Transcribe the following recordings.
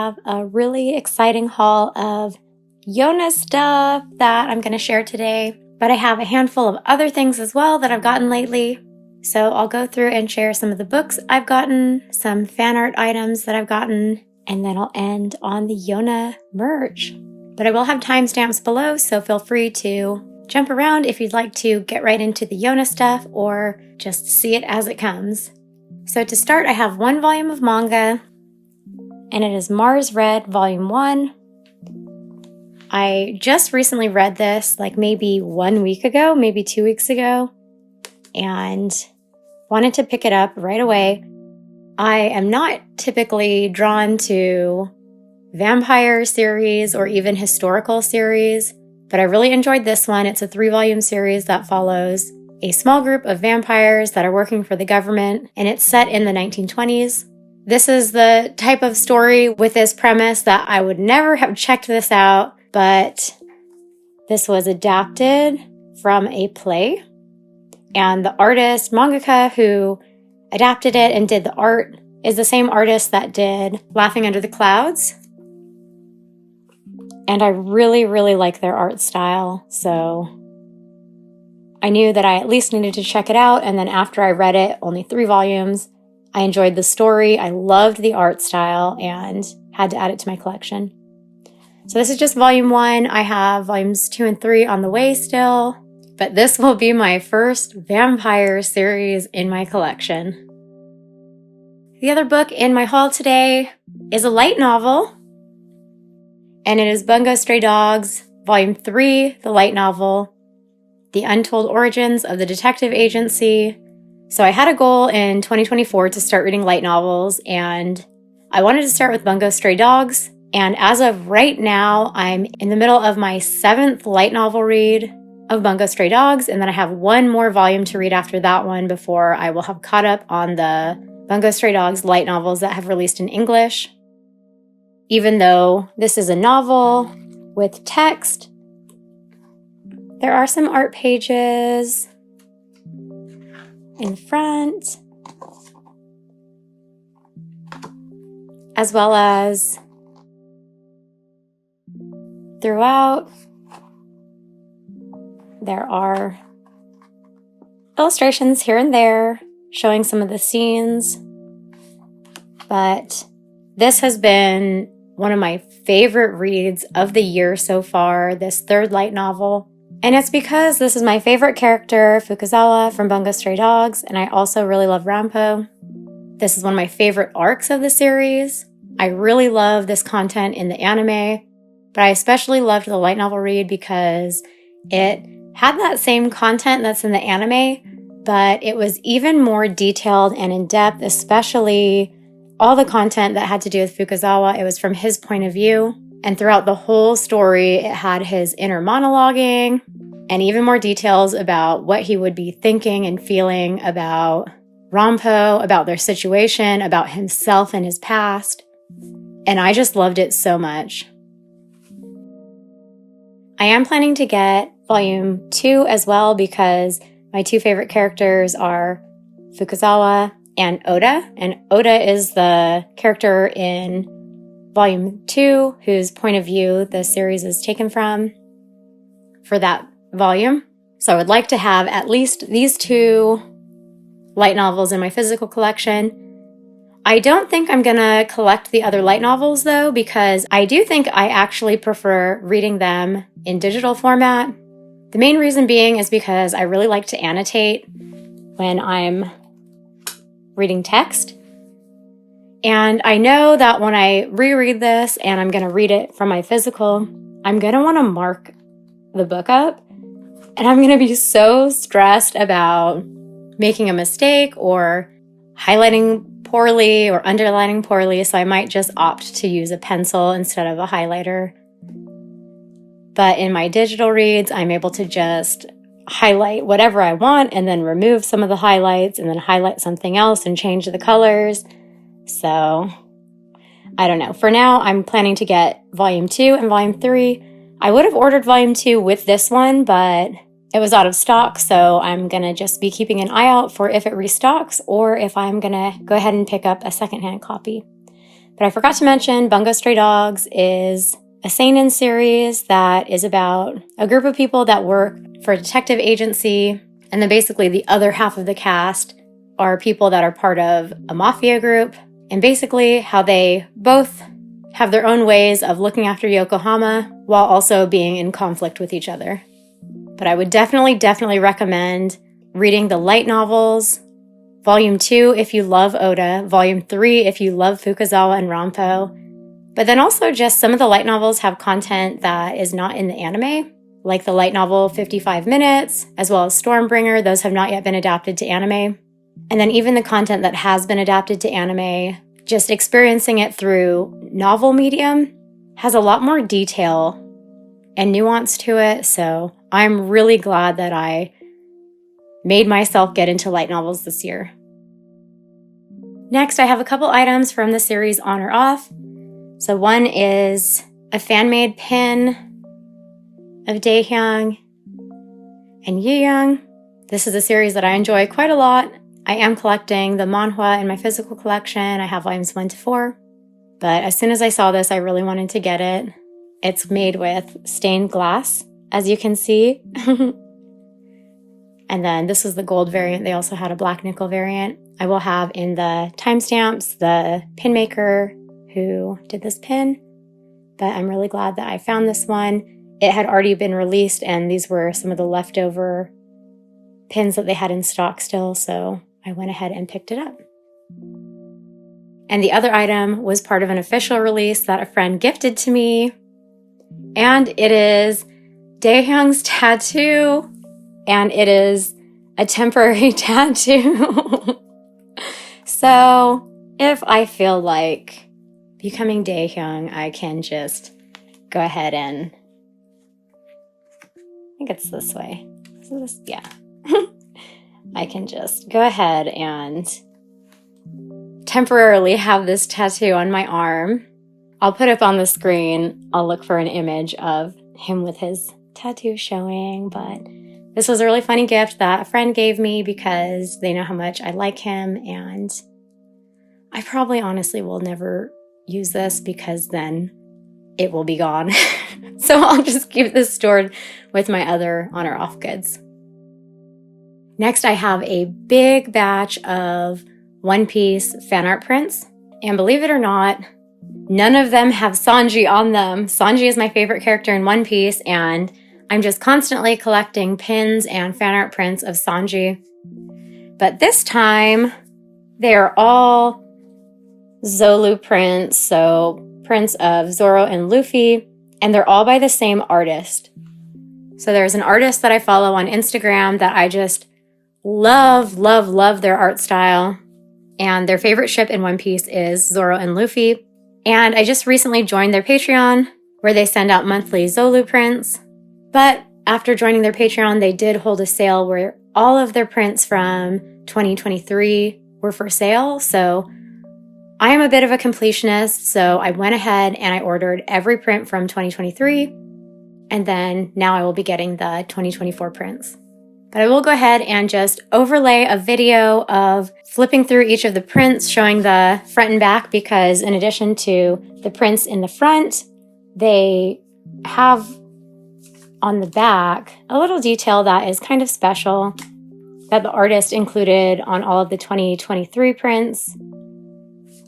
have a really exciting haul of Yona stuff that I'm going to share today, but I have a handful of other things as well that I've gotten lately. So I'll go through and share some of the books I've gotten, some fan art items that I've gotten, and then I'll end on the Yona merch. But I will have timestamps below, so feel free to jump around if you'd like to get right into the Yona stuff or just see it as it comes. So to start, I have one volume of manga, and it is Mars Red Volume 1. I just recently read this, like maybe 1 week ago, maybe 2 weeks ago, and wanted to pick it up right away. I am not typically drawn to vampire series or even historical series, but I really enjoyed this one. It's a 3-volume series that follows a small group of vampires that are working for the government, and it's set in the 1920s. This is the type of story with this premise that I would never have checked this out, but this was adapted from a play, and the artist, mangaka, who adapted it and did the art is the same artist that did Laughing Under the Clouds. And I really, really like their art style, so I knew that I at least needed to check it out, and then after I read it, only 3 volumes, I enjoyed the story, I loved the art style, and had to add it to my collection. So this is just volume 1. I have volumes 2 and 3 on the way still, but this will be my first vampire series in my collection. The other book in my haul today is a light novel, and it is Bungo Stray Dogs, Volume 3, the light novel, The Untold Origins of the Detective Agency. So I had a goal in 2024 to start reading light novels, and I wanted to start with Bungo Stray Dogs. And as of right now, I'm in the middle of my 7th light novel read of Bungo Stray Dogs, and then I have 1 more volume to read after that one before I will have caught up on the Bungo Stray Dogs light novels that have released in English. Even though this is a novel with text, there are some art pages in front, as well as throughout. There are illustrations here and there showing some of the scenes, but this has been one of my favorite reads of the year so far, this 3rd light novel. And it's because this is my favorite character, Fukazawa from Bungo Stray Dogs, and I also really love Rampo. This is one of my favorite arcs of the series. I really love this content in the anime, but I especially loved the light novel read because it had that same content that's in the anime, but it was even more detailed and in-depth, especially all the content that had to do with Fukazawa. It was from his point of view, and throughout the whole story, it had his inner monologuing and even more details about what he would be thinking and feeling about Rampo, about their situation, about himself and his past. And I just loved it so much. I am planning to get volume 2 as well because my 2 favorite characters are Fukazawa and Oda. And Oda is the character in volume 2 whose point of view the series is taken from for that volume. So I would like to have at least these 2 light novels in my physical collection. I don't think I'm gonna collect the other light novels though, because I do think I actually prefer reading them in digital format. The main reason being is because I really like to annotate when I'm reading text. And I know that when I reread this and I'm gonna read it from my physical, I'm gonna wanna mark the book up. And I'm gonna be so stressed about making a mistake or highlighting poorly or underlining poorly, so I might just opt to use a pencil instead of a highlighter. But in my digital reads, I'm able to just highlight whatever I want and then remove some of the highlights and then highlight something else and change the colors. So I don't know. For now, I'm planning to get volume 2 and volume 3. I would have ordered volume 2 with this one, but it was out of stock, so I'm going to just be keeping an eye out for if it restocks or if I'm going to go ahead and pick up a secondhand copy. But I forgot to mention Bungo Stray Dogs is a seinen series that is about a group of people that work for a detective agency. And then basically the other half of the cast are people that are part of a mafia group. And basically how they both have their own ways of looking after Yokohama while also being in conflict with each other. But I would definitely recommend reading the light novels. Volume 2 if you love Oda, Volume 3 if you love Fukuzawa and Rampo. But then also just some of the light novels have content that is not in the anime, like the light novel 55 Minutes, as well as Stormbringer. Those have not yet been adapted to anime. And then even the content that has been adapted to anime, just experiencing it through novel medium has a lot more detail and nuance to it. So I'm really glad that I made myself get into light novels this year. Next, I have a couple items from the series On or Off. So one is a fan-made pin of Daehyung and Yiyoung. This is a series that I enjoy quite a lot. I am collecting the manhwa in my physical collection. I have volumes 1 to 4. But as soon as I saw this, I really wanted to get it. It's made with stained glass, as you can see. And then this is the gold variant. They also had a black nickel variant. I will have in the timestamps the pin maker who did this pin, but I'm really glad that I found this one. It had already been released, and these were some of the leftover pins that they had in stock still, so I went ahead and picked it up. And the other item was part of an official release that a friend gifted to me, and it is Daehyung's tattoo, and it is a temporary tattoo. So if I feel like becoming Daehyung, I can just go ahead and, I think it's this way. So this, yeah. I can just go ahead and temporarily have this tattoo on my arm. I'll put up on the screen, I'll look for an image of him with his tattoo showing, but this was a really funny gift that a friend gave me because they know how much I like him, and I probably honestly will never use this because then it will be gone. So I'll just keep this stored with my other On or Off goods. Next, I have a big batch of One Piece fan art prints. And believe it or not, none of them have Sanji on them. Sanji is my favorite character in One Piece, and I'm just constantly collecting pins and fan art prints of Sanji. But this time, they are all ZoLu prints, so prints of Zoro and Luffy, and they're all by the same artist. So there's an artist that I follow on Instagram that I just love their art style, and their favorite ship in One Piece is Zoro and Luffy. And I just recently joined their Patreon, where they send out monthly ZoLu prints. But after joining their Patreon, they did hold a sale where all of their prints from 2023 were for sale, so I am a bit of a completionist, so I went ahead and I ordered every print from 2023, and then now I will be getting the 2024 prints. But I will go ahead and just overlay a video of flipping through each of the prints, showing the front and back, because in addition to the prints in the front, they have on the back a little detail that is kind of special that the artist included on all of the 2023 prints,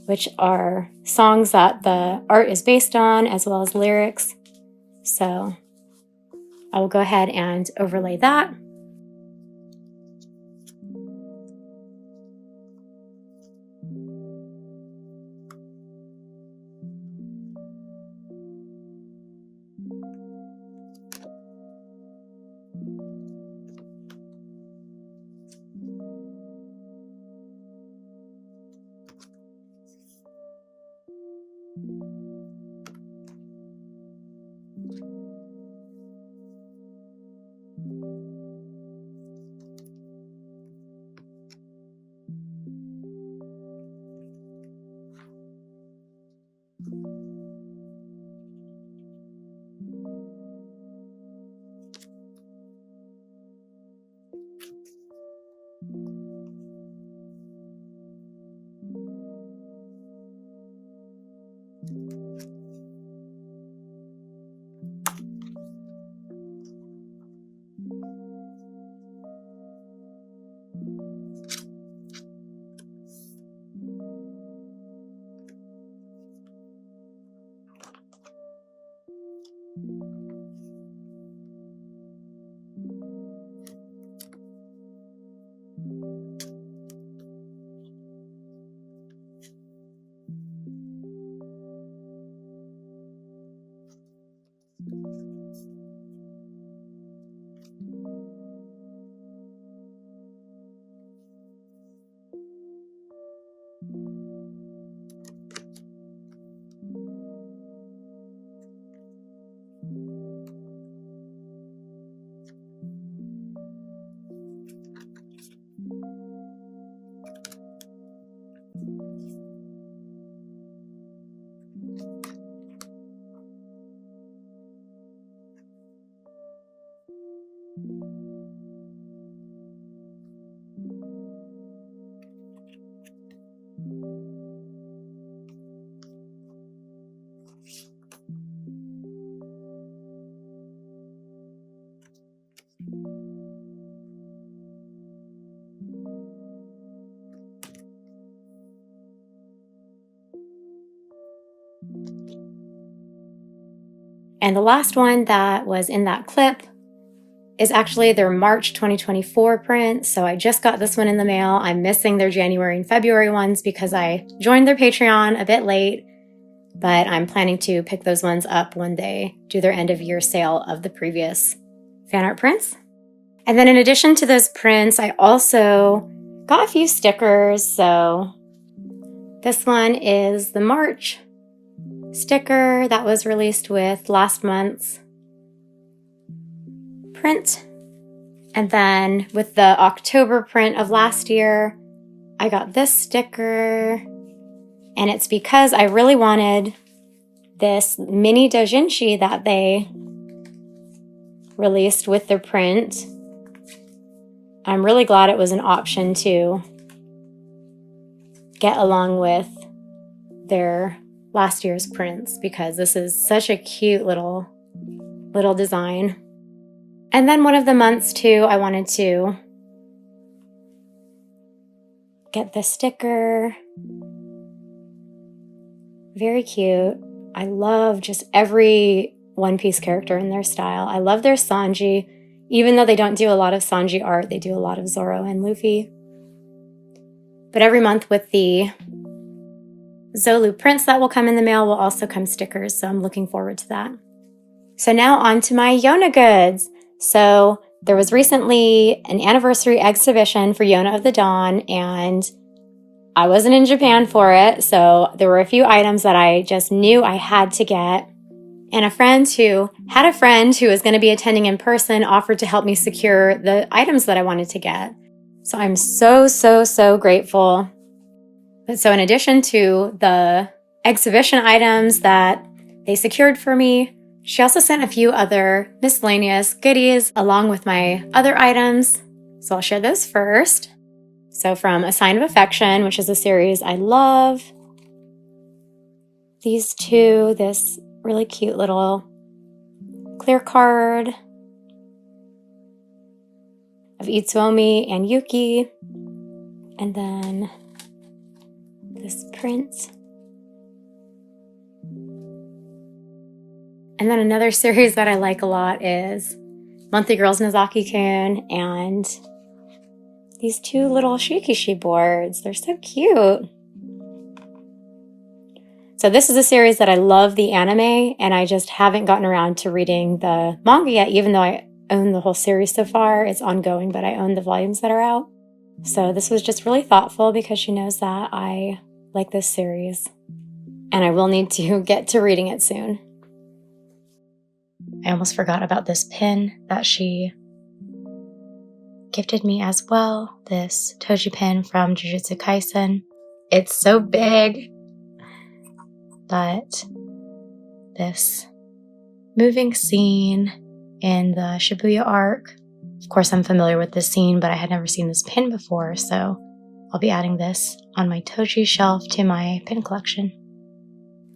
which are songs that the art is based on, as well as lyrics. So I will go ahead and overlay that. And the last one that was in that clip is actually their March 2024 print. So I just got this one in the mail. I'm missing their January and February ones because I joined their Patreon a bit late, but I'm planning to pick those ones up when they do their end of year sale of the previous fan art prints. And then in addition to those prints, I also got a few stickers. So this one is the March sticker that was released with last month's print. And then with the October print of last year, I got this sticker. And it's because I really wanted this mini doujinshi that they released with their print. I'm really glad it was an option to get along with their last year's prints because this is such a cute little design. And then one of the months too, I wanted to get this sticker. Very cute. I love just every One Piece character in their style. I love their Sanji. Even though they don't do a lot of Sanji art, they do a lot of Zoro and Luffy. But every month with the ZoLu prints that will come in the mail will also come stickers, so I'm looking forward to that. So now on to my Yona goods. So there was recently an anniversary exhibition for Yona of the Dawn, and I wasn't in Japan for it, so there were a few items that I just knew I had to get. And a friend who had a friend who was going to be attending in person offered to help me secure the items that I wanted to get. So I'm so grateful. But so in addition to the exhibition items that they secured for me, she also sent a few other miscellaneous goodies along with my other items. So I'll share those first. So from A Sign of Affection, which is a series I love, these two, this really cute little clear card of Itsuomi and Yuki, and then this print. And then another series that I like a lot is Monthly Girls Nozaki-kun and these two little shikishi boards. They're so cute. So this is a series that I love the anime, and I just haven't gotten around to reading the manga yet, even though I own the whole series so far. It's ongoing, but I own the volumes that are out. So this was just really thoughtful because she knows that I like this series, and I will need to get to reading it soon. I almost forgot about this pin that she gifted me as well, this Toji pin from Jujutsu Kaisen. It's so big, but this moving scene in the Shibuya arc. Of course, I'm familiar with this scene, but I had never seen this pin before, so I'll be adding this on my Toji shelf to my pin collection.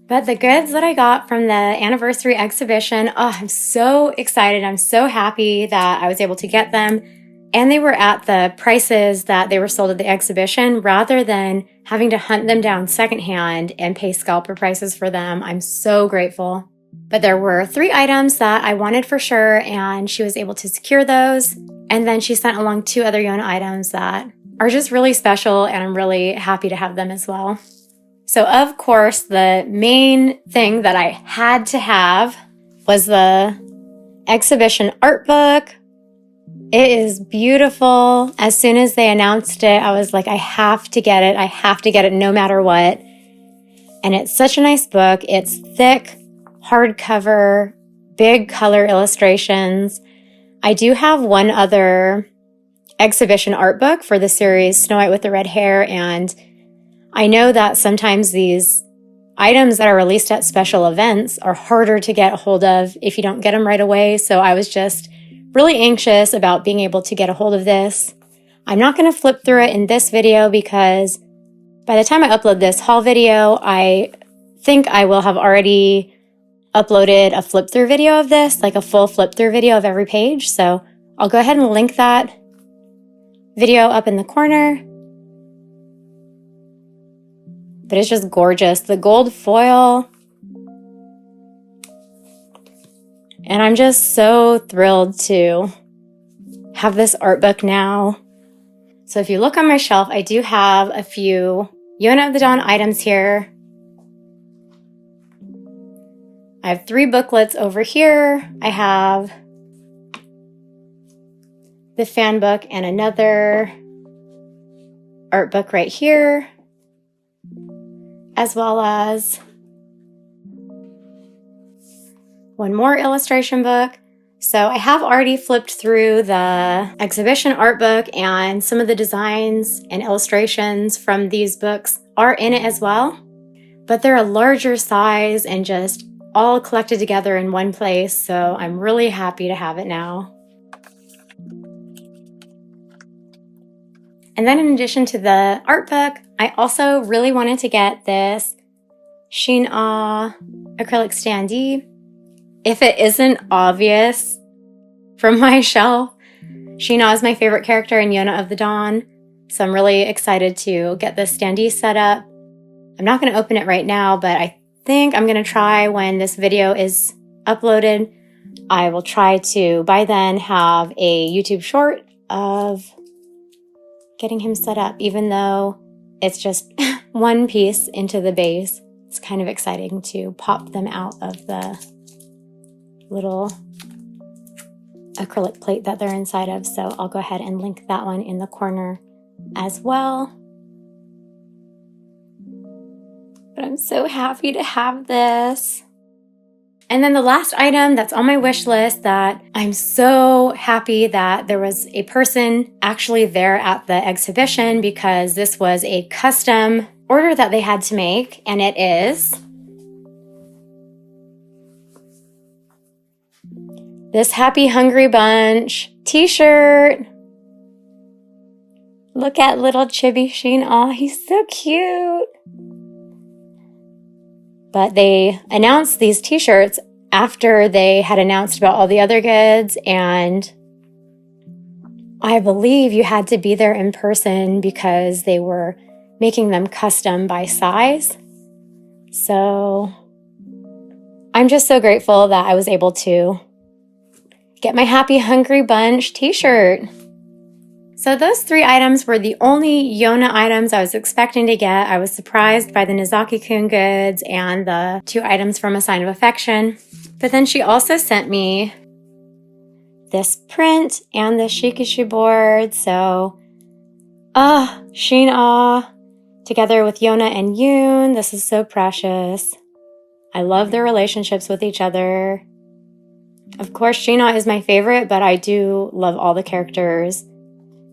But the goods that I got from the anniversary exhibition, I'm so excited. I'm so happy that I was able to get them. And they were at the prices that they were sold at the exhibition rather than having to hunt them down secondhand and pay scalper prices for them. I'm so grateful. But there were 3 items that I wanted for sure, and she was able to secure those. And then she sent along 2 other Yona items that are just really special, and I'm really happy to have them as well. So of course, the main thing that I had to have was the exhibition art book. It is beautiful. As soon as they announced it, I was like, I have to get it. I have to get it no matter what. And it's such a nice book. It's thick, hardcover, big color illustrations. I do have one other exhibition art book for the series Snow White with the Red Hair, and I know that sometimes these items that are released at special events are harder to get a hold of if you don't get them right away. So I was just really anxious about being able to get a hold of this. I'm not going to flip through it in this video because by the time I upload this haul video, I think I will have already uploaded a flip through video of this, like a full flip through video of every page. So I'll go ahead and link that video up in the corner. But it's just gorgeous. The gold foil. And I'm just so thrilled to have this art book now. So if you look on my shelf, I do have a few Yona of the Dawn items here. I have 3 booklets over here. I have the fan book and another art book right here, as well as one more illustration book. So I have already flipped through the exhibition art book, and some of the designs and illustrations from these books are in it as well. But they're a larger size and just all collected together in one place, so I'm really happy to have it now. And then in addition to the art book, I also really wanted to get this Shin-Ah acrylic standee. If it isn't obvious from my shelf, Shin-Ah is my favorite character in Yona of the Dawn, so I'm really excited to get this standee set up. I'm not going to open it right now, but I think I'm going to try when this video is uploaded. I will try to, by then, have a YouTube short of getting him set up, even though it's just one piece into the base. It's kind of exciting to pop them out of the little acrylic plate that they're inside of, so I'll go ahead and link that one in the corner as well. But I'm so happy to have this. And then the last item that's on my wish list that I'm so happy that there was a person actually there at the exhibition, because this was a custom order that they had to make, and it is this Happy Hungry Bunch t-shirt. Look at little chibi Shin-Ah, he's so cute. But they announced these t-shirts after they had announced about all the other goods, and I believe you had to be there in person because they were making them custom by size. So I'm just so grateful that I was able to get my Happy Hungry Bunch t-shirt. So those 3 items were the only Yona items I was expecting to get. I was surprised by the Nozaki-kun goods and the 2 items from A Sign of Affection. But then she also sent me this print and the shikishi board. So, Shin-Ah together with Yona and Yoon. This is so precious. I love their relationships with each other. Of course, Shin-Ah is my favorite, but I do love all the characters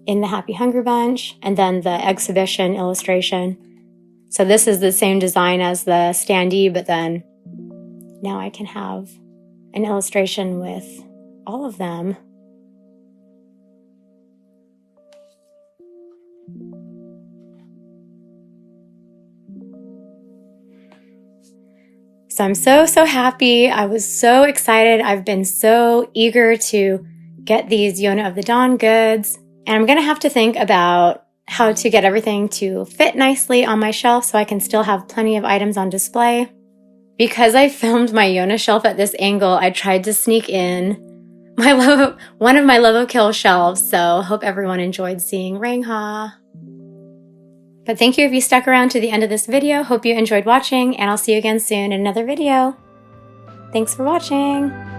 in the Happy Hungry Bunch, and then the exhibition illustration. So this is the same design as the standee, but then now I can have an illustration with all of them. So I'm so happy. I was so excited. I've been so eager to get these Yona of the Dawn goods. And I'm going to have to think about how to get everything to fit nicely on my shelf so I can still have plenty of items on display. Because I filmed my Yona shelf at this angle, I tried to sneak in one of my Love of Kill shelves, so hope everyone enjoyed seeing Rangha. But thank you if you stuck around to the end of this video. Hope you enjoyed watching, and I'll see you again soon in another video. Thanks for watching!